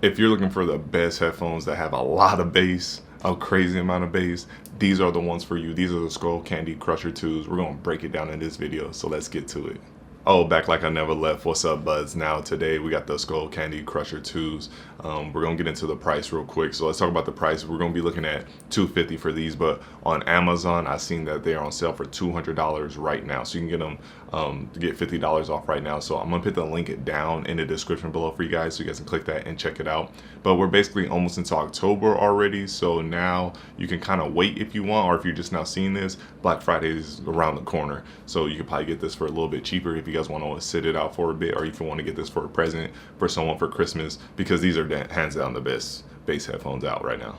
If you're looking for the best headphones that have a lot of bass, a crazy amount of bass, these are the ones for you. These are the Skullcandy Crusher 2s. We're going to break it down in this video, so let's get to it. Oh, back like I never left. What's up, buds? Now today we got the Skullcandy Crusher 2s. We're gonna get into the price real quick. So let's talk about the price. We're gonna be looking at $250 for these, but on Amazon I seen that they're on sale for $200 right now. So you can get them get $50 off right now. So I'm gonna put the link down in the description below for you guys, so you guys can click that and check it out. But we're basically almost into October already, so now you can kind of wait if you want, or if you're just now seeing this, Black Friday is around the corner. So you could probably get this for a little bit cheaper if you guys want to sit it out for a bit, or if you want to get this for a present for someone for Christmas, because these are hands down the best bass headphones out right now.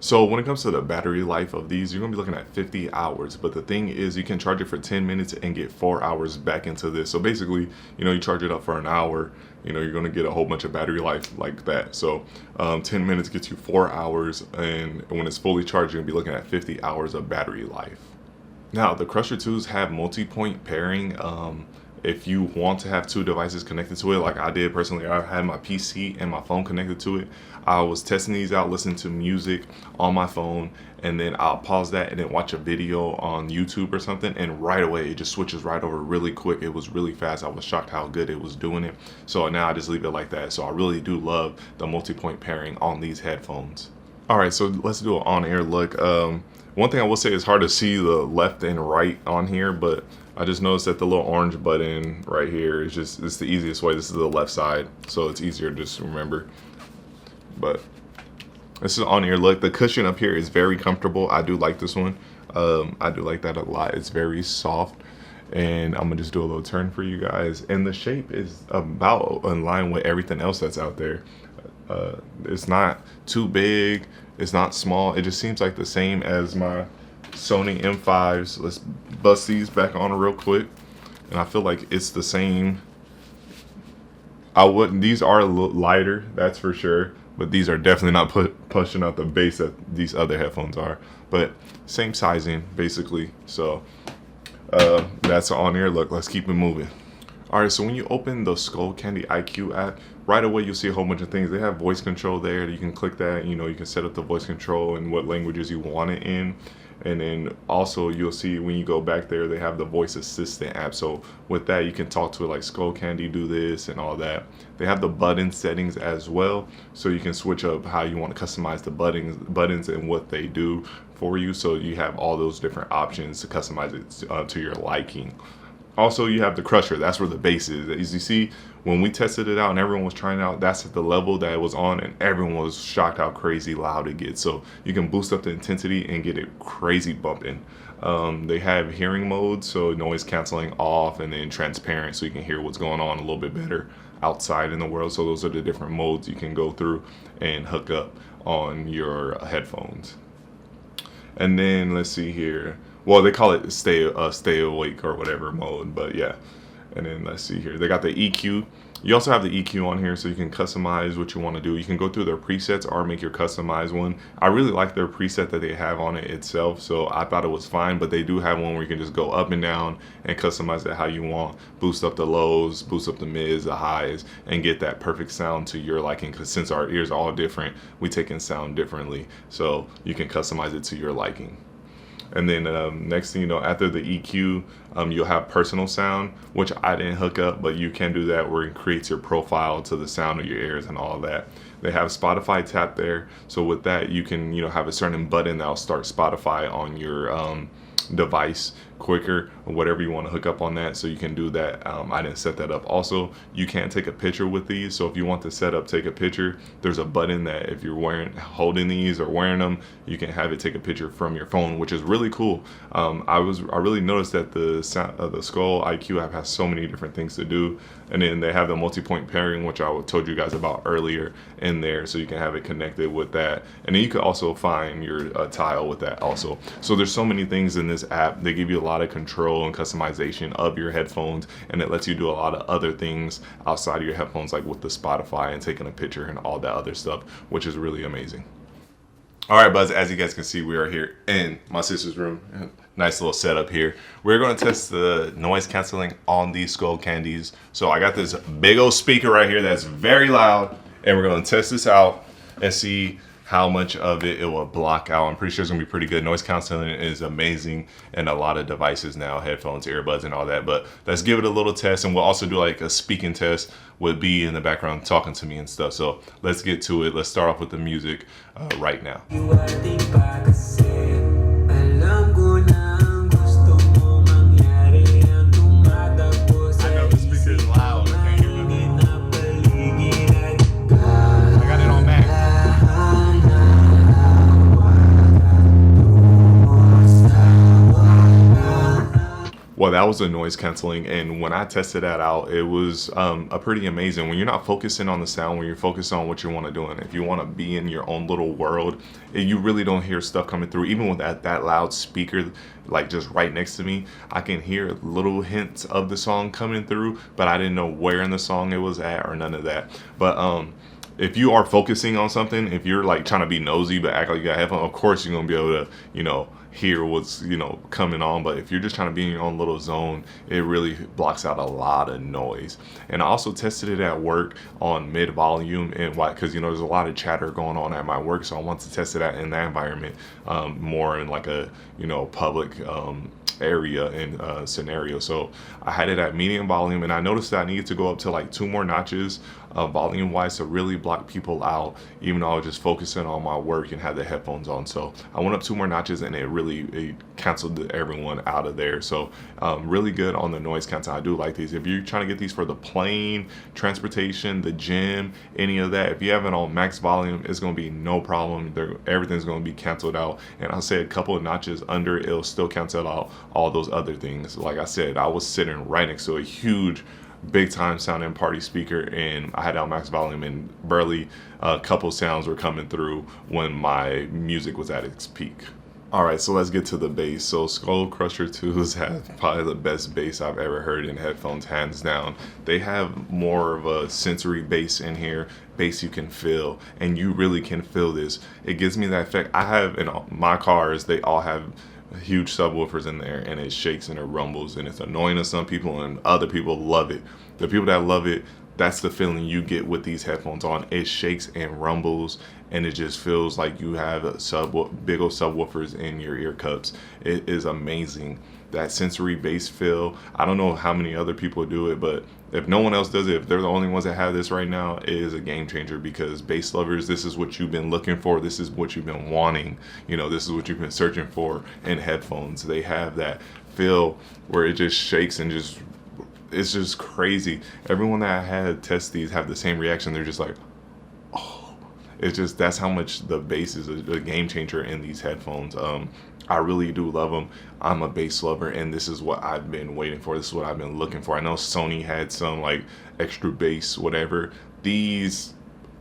So when it comes to the battery life of these, you're gonna be looking at 50 hours. But the thing is, you can charge it for 10 minutes and get 4 hours back into this. So basically, you charge it up for an hour, you're gonna get a whole bunch of battery life like that. So 10 minutes gets you 4 hours, and when it's fully charged, you're gonna be looking at 50 hours of battery life. Now, the Crusher 2s have multi-point pairing. If you want to have two devices connected to it, like I did personally, I had my PC and my phone connected to it. I was testing these out, listening to music on my phone, and then I'll pause that and then watch a video on YouTube or something, and right away it just switches right over really quick. It was really fast. I was shocked how good it was doing it. So now I just leave it like that. So I really do love the multi-point pairing on these headphones. All right, so let's do an on-air look. One thing I will say, it's hard to see the left and right on here, but I just noticed that the little orange button right here is it's the easiest way. This is the left side, so it's easier to just remember. But this is an on-ear look. The cushion up here is very comfortable. I do like this one. I do like that a lot. It's very soft, and I'm gonna just do a little turn for you guys. And the shape is about in line with everything else that's out there. It's not too big, it's not small. It just seems like the same as my Sony M5s. Let's bust these back on real quick, and I feel like it's the same. These are a little lighter, that's for sure, but these are definitely not pushing out the bass that these other headphones are. But same sizing basically. So that's an on-air look. Let's keep it moving. Alright, so when you open the Skullcandy IQ app, right away you'll see a whole bunch of things. They have voice control there. You can click that, you can set up the voice control and what languages you want it in. And then also you'll see when you go back there, they have the voice assistant app. So with that, you can talk to it like, Skullcandy, do this and all that. They have the button settings as well, so you can switch up how you want to customize the buttons and what they do for you. So you have all those different options to customize it to your liking. Also, you have the Crusher. That's where the bass is. As you see, when we tested it out and everyone was trying it out, that's at the level that it was on, and everyone was shocked how crazy loud it gets. So you can boost up the intensity and get it crazy bumping. They have hearing mode, so noise canceling off, and then transparent, so you can hear what's going on a little bit better outside in the world. So those are the different modes you can go through and hook up on your headphones. And then let's see here. Well, they call it stay awake or whatever mode, but yeah. And then let's see here. They got the EQ. You also have the EQ on here, so you can customize what you want to do. You can go through their presets or make your customized one. I really like their preset that they have on it itself, so I thought it was fine, but they do have one where you can just go up and down and customize it how you want. Boost up the lows, boost up the mids, the highs, and get that perfect sound to your liking, because since our ears are all different, we take in sound differently, so you can customize it to your liking. And then next thing you know, after the EQ, you'll have personal sound, which I didn't hook up, but you can do that, where it creates your profile to the sound of your ears and all that. They have Spotify tap there, so with that you can have a certain button that'll start Spotify on your device quicker, or whatever you want to hook up on that, so you can do that. I didn't set that up. Also, you can't take a picture with these, so if you want to set up take a picture, there's a button that if you're holding these or wearing them, you can have it take a picture from your phone, which is really cool. I really noticed that the Skull IQ app has so many different things to do, and then they have the multi-point pairing, which I told you guys about earlier, in there, so you can have it connected with that. And then you can also find your tile with that also. So there's so many things in this app. They give you a lot of control and customization of your headphones, and it lets you do a lot of other things outside of your headphones, like with the Spotify and taking a picture and all that other stuff, which is really amazing. All right, buzz, as you guys can see, we are here in my sister's room. Nice little setup here. We're going to test the noise canceling on these Skullcandies. So I got this big old speaker right here that's very loud, and we're going to test this out and see how much of it will block out. I'm pretty sure it's gonna be pretty good. Noise canceling is amazing in a lot of devices now, headphones, earbuds, and all that. But let's give it a little test, and we'll also do like a speaking test with B in the background talking to me and stuff. So let's get to it. Let's start off with the music right now. Well, that was a noise canceling, and when I tested that out, it was a pretty amazing. When you're not focusing on the sound, when you're focused on what you want to do, and if you want to be in your own little world, you really don't hear stuff coming through. Even with that loud speaker, like just right next to me, I can hear little hints of the song coming through, but I didn't know where in the song it was at or none of that. But if you are focusing on something, if you're like trying to be nosy but act like you got headphones, of course you're gonna be able to, hear what's coming on. But if you're just trying to be in your own little zone, it really blocks out a lot of noise. And I also tested it at work on mid volume, and why? Because there's a lot of chatter going on at my work, so I want to test it out in that environment, more in like a public area and scenario. So I had it at medium volume, and I noticed that I needed to go up to like 2 more notches volume wise to really block people out, even though I was just focusing on my work and had the headphones on. So I went up 2 more notches, and it canceled everyone out of there. So really good on the noise cancel. I do like these. If you're trying to get these for the plane, transportation, the gym, any of that, if you have it on max volume, it's going to be no problem. Everything's going to be canceled out, and I'll say a couple of notches under, it'll still cancel out all those other things. Like I said, I was sitting right next to a huge big time sounding party speaker, and I had it on max volume, and barely a couple sounds were coming through when my music was at its peak. All right, so let's get to the bass. So Skull Crusher 2s have probably the best bass I've ever heard in headphones, hands down. They have more of a sensory bass in here, bass you can feel, and you really can feel this. It gives me that effect. I have in my cars, they all have huge subwoofers in there, and it shakes and it rumbles, and it's annoying to some people, and other people love it. The people that love it, that's the feeling you get with these headphones on. It shakes and rumbles, and it just feels like you have big old subwoofers in your ear cups. It is amazing. That sensory bass feel, I don't know how many other people do it, but if no one else does it, if they're the only ones that have this right now, it is a game changer, because bass lovers, this is what you've been looking for. This is what you've been wanting. This is what you've been searching for in headphones. They have that feel where it just shakes and it's just crazy. Everyone that I had test these have the same reaction. They're just like, oh, that's how much the bass is a game changer in these headphones. I really do love them. I'm a bass lover, and this is what I've been waiting for. This is what I've been looking for. I know Sony had some like extra bass, whatever. These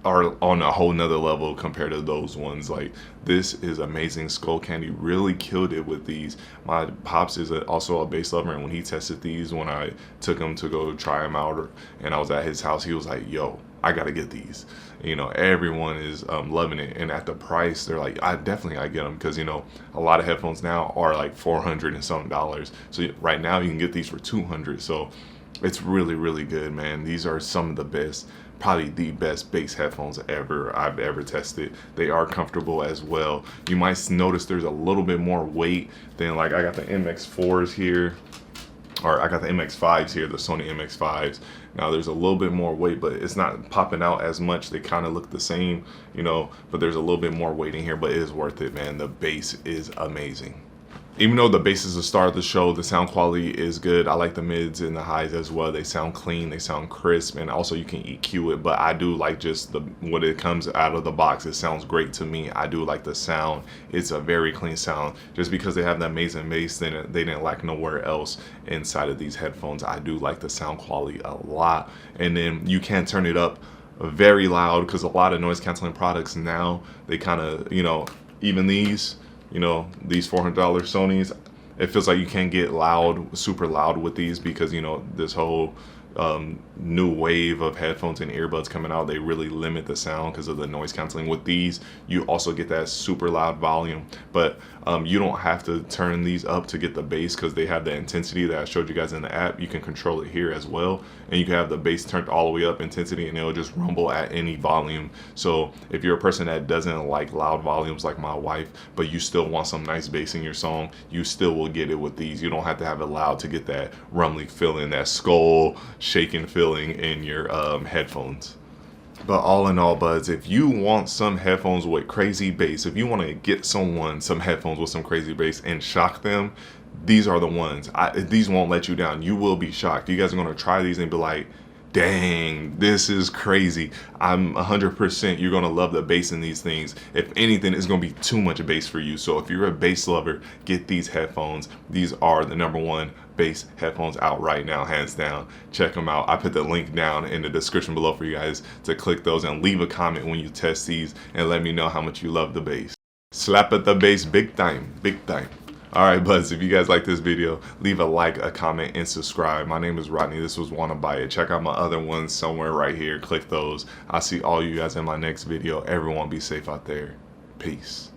are on a whole nother level compared to those ones. Like, this is amazing. Skullcandy really killed it with these. My pops is also a bass lover, and when he tested these, when I took him to go try them out, and I was at his house, he was like, yo, I gotta get these. Everyone is loving it, and at the price, they're like, I get them, because a lot of headphones now are like $400 and some dollars. So right now you can get these for $200. So it's really, really good, man. These are some of the best, probably the best bass headphones I've ever tested. They are comfortable as well. You might notice there's a little bit more weight than, like, I got the MX4s here, or I got the MX5s here, the Sony MX5s. Now there's a little bit more weight, but it's not popping out as much. They kind of look the same, but there's a little bit more weight in here, but it is worth it, man. The bass is amazing. Even though the bass is the star of the show, the sound quality is good. I like the mids and the highs as well. They sound clean, they sound crisp, and also you can EQ it. But I do like just when it comes out of the box, it sounds great to me. I do like the sound. It's a very clean sound. Just because they have that amazing bass, they didn't lack nowhere else inside of these headphones. I do like the sound quality a lot. And then you can turn it up very loud, because a lot of noise canceling products now, they kind of, even these $400 Sonys, it feels like you can't get loud, super loud with these, because this whole new wave of headphones and earbuds coming out, they really limit the sound because of the noise canceling. With these, you also get that super loud volume, but you don't have to turn these up to get the bass because they have the intensity that I showed you guys in the app. You can control it here as well, and you can have the bass turned all the way up intensity, and it'll just rumble at any volume. So if you're a person that doesn't like loud volumes like my wife, but you still want some nice bass in your song, you still will get it with these. You don't have to have it loud to get that rumbling feeling, that skull shaking feeling in your headphones. But all in all, buds, if you want some headphones with crazy bass, if you want to get someone some headphones with some crazy bass and shock them, these are the ones. These won't let you down. You will be shocked. You guys are going to try these and be like, dang, this is crazy. I'm 100% you're going to love the bass in these things. If anything, it's going to be too much bass for you. So if you're a bass lover, get these headphones. These are the #1 bass headphones out right now, hands down. Check them out. I put the link down in the description below for you guys to click those, and leave a comment when you test these and let me know how much you love the bass. Slap at the bass big time, big time. Alright, buds, if you guys like this video, leave a like, a comment, and subscribe. My name is Rodney. This was Wanna Buy It. Check out my other ones somewhere right here. Click those. I'll see all you guys in my next video. Everyone be safe out there. Peace.